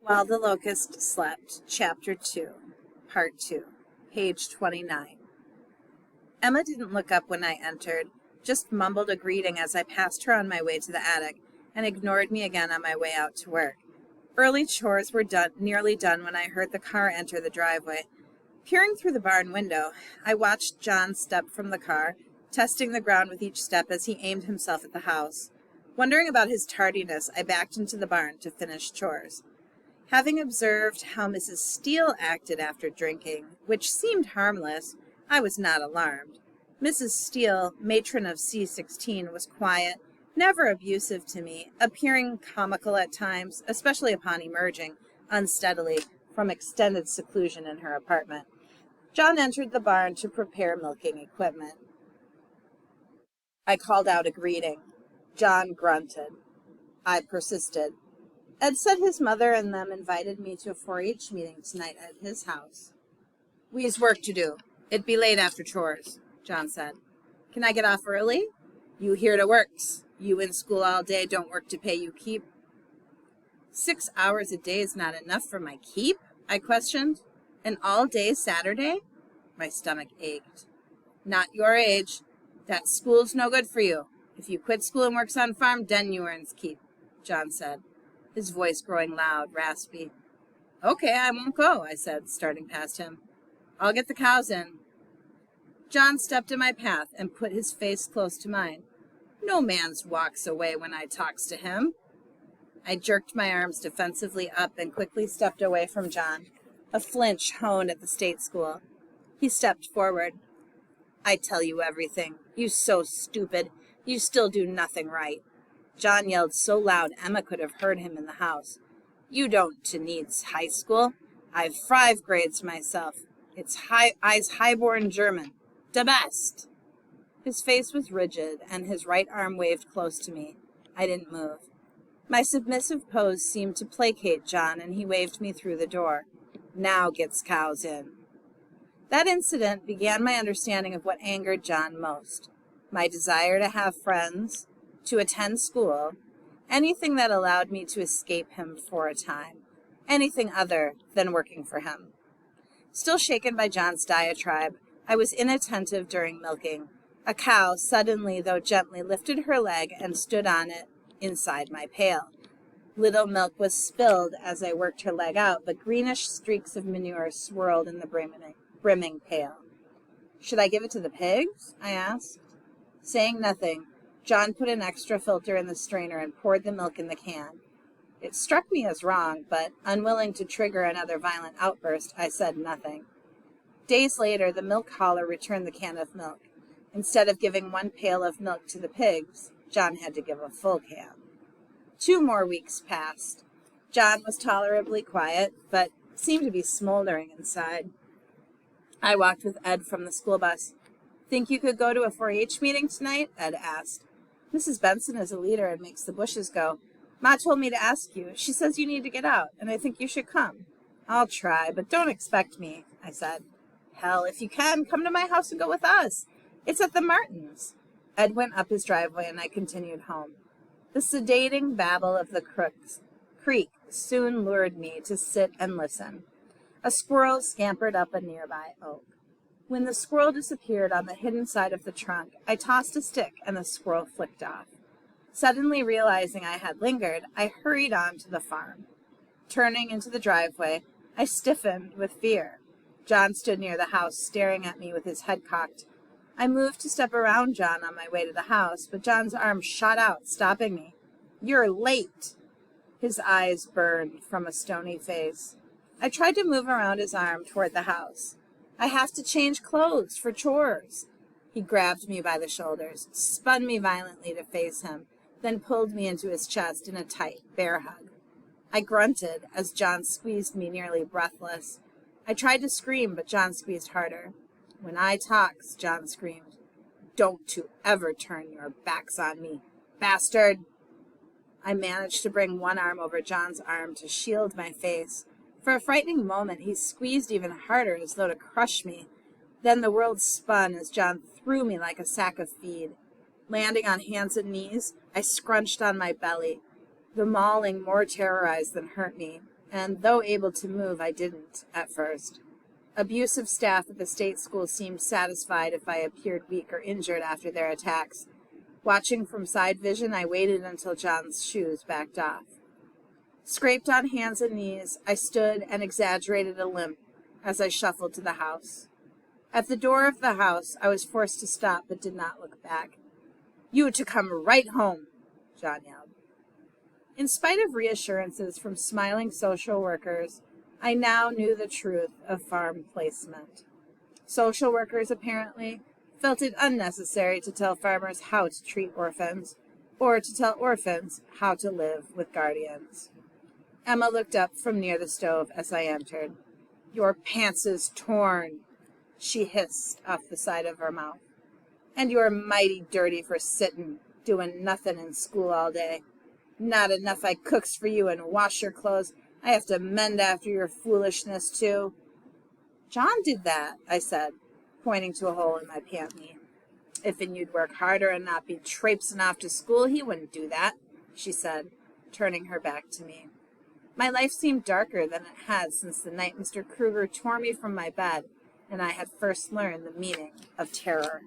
While the Locust Slept, Chapter 2, Part 2, page 29. Emma didn't look up when I entered, just mumbled a greeting as I passed her on my way to the attic, and ignored me again on my way out to work. Early chores were nearly done when I heard the car enter the driveway. Peering through the barn window, I watched John step from the car, testing the ground with each step as he aimed himself at the house. Wondering about his tardiness, I backed into the barn to finish chores. Having observed how Mrs. Steele acted after drinking, which seemed harmless, I was not alarmed. Mrs. Steele, matron of C-16, was quiet, never abusive to me, appearing comical at times, especially upon emerging, unsteadily, from extended seclusion in her apartment. John entered the barn to prepare milking equipment. I called out a greeting. John grunted. I persisted. Ed said his mother and them invited me to a 4-H meeting tonight at his house. We's work to do. It'd be late after chores, John said. Can I get off early? You here to works. You in school all day, don't work to pay you keep. 6 hours a day is not enough for my keep? I questioned. An all-day Saturday? My stomach ached. Not your age. That school's no good for you. If you quit school and works on farm, then you earns keep, John said, his voice growing loud, raspy. Okay, I won't go, I said, starting past him. I'll get the cows in. John stepped in my path and put his face close to mine. No man's walks away when I talks to him. I jerked my arms defensively up and quickly stepped away from John. A flinch honed at the state school. He stepped forward. I tell you everything. You so stupid. You still do nothing right. John yelled so loud Emma could have heard him in the house. You don't to needs high school. I've 5 grades myself. I's highborn German. The best. His face was rigid, and his right arm waved close to me. I didn't move. My submissive pose seemed to placate John, and he waved me through the door. Now gets cows in. That incident began my understanding of what angered John most. My desire to have friends, to attend school, anything that allowed me to escape him for a time, anything other than working for him. Still shaken by John's diatribe, I was inattentive during milking. A cow suddenly, though gently, lifted her leg and stood on it inside my pail. Little milk was spilled as I worked her leg out, but greenish streaks of manure swirled in the brimming pail. Should I give it to the pigs? I asked. Saying nothing, John put an extra filter in the strainer and poured the milk in the can. It struck me as wrong, but unwilling to trigger another violent outburst, I said nothing. Days later, the milk hauler returned the can of milk. Instead of giving 1 pail of milk to the pigs, John had to give a full can. 2 more weeks passed. John was tolerably quiet, but seemed to be smoldering inside. I walked with Ed from the school bus. Think you could go to a 4-H meeting tonight? Ed asked. Mrs. Benson is a leader and makes the bushes go. Ma told me to ask you. She says you need to get out, and I think you should come. I'll try, but don't expect me, I said. Hell, if you can, come to my house and go with us. It's at the Martins. Ed went up his driveway, and I continued home. The sedating babble of the creek soon lured me to sit and listen. A squirrel scampered up a nearby oak. When the squirrel disappeared on the hidden side of the trunk, I tossed a stick and the squirrel flicked off. Suddenly realizing I had lingered, I hurried on to the farm. Turning into the driveway, I stiffened with fear. John stood near the house, staring at me with his head cocked. I moved to step around John on my way to the house, but John's arm shot out, stopping me. You're late. His eyes burned from a stony face. I tried to move around his arm toward the house. I have to change clothes for chores. He grabbed me by the shoulders, spun me violently to face him, then pulled me into his chest in a tight, bear hug. I grunted as John squeezed me nearly breathless. I tried to scream, but John squeezed harder. When I talks, John screamed, don't you ever turn your backs on me, bastard! I managed to bring one arm over John's arm to shield my face. For a frightening moment, he squeezed even harder as though to crush me. Then the world spun as John threw me like a sack of feed. Landing on hands and knees, I scrunched on my belly. The mauling more terrorized than hurt me. and though able to move, I didn't at first. Abusive staff at the state school seemed satisfied if I appeared weak or injured after their attacks. Watching from side vision, I waited until John's shoes backed off. Scraped on hands and knees, I stood and exaggerated a limp as I shuffled to the house. At the door of the house, I was forced to stop but did not look back. "You to come right home," John yelled. In spite of reassurances from smiling social workers, I now knew the truth of farm placement. Social workers, apparently, felt it unnecessary to tell farmers how to treat orphans, or to tell orphans how to live with guardians. Emma looked up from near the stove as I entered. "Your pants is torn," she hissed off the side of her mouth. "And you're mighty dirty for sittin', doin' nothin' in school all day. Not enough I cooks for you and wash your clothes, I have to mend after your foolishness, too." "John did that," I said, pointing to a hole in my pant knee. "If'n you'd work harder and not be traipsin' off to school, he wouldn't do that," she said, turning her back to me. My life seemed darker than it had since the night Mr. Kruger tore me from my bed and I had first learned the meaning of terror.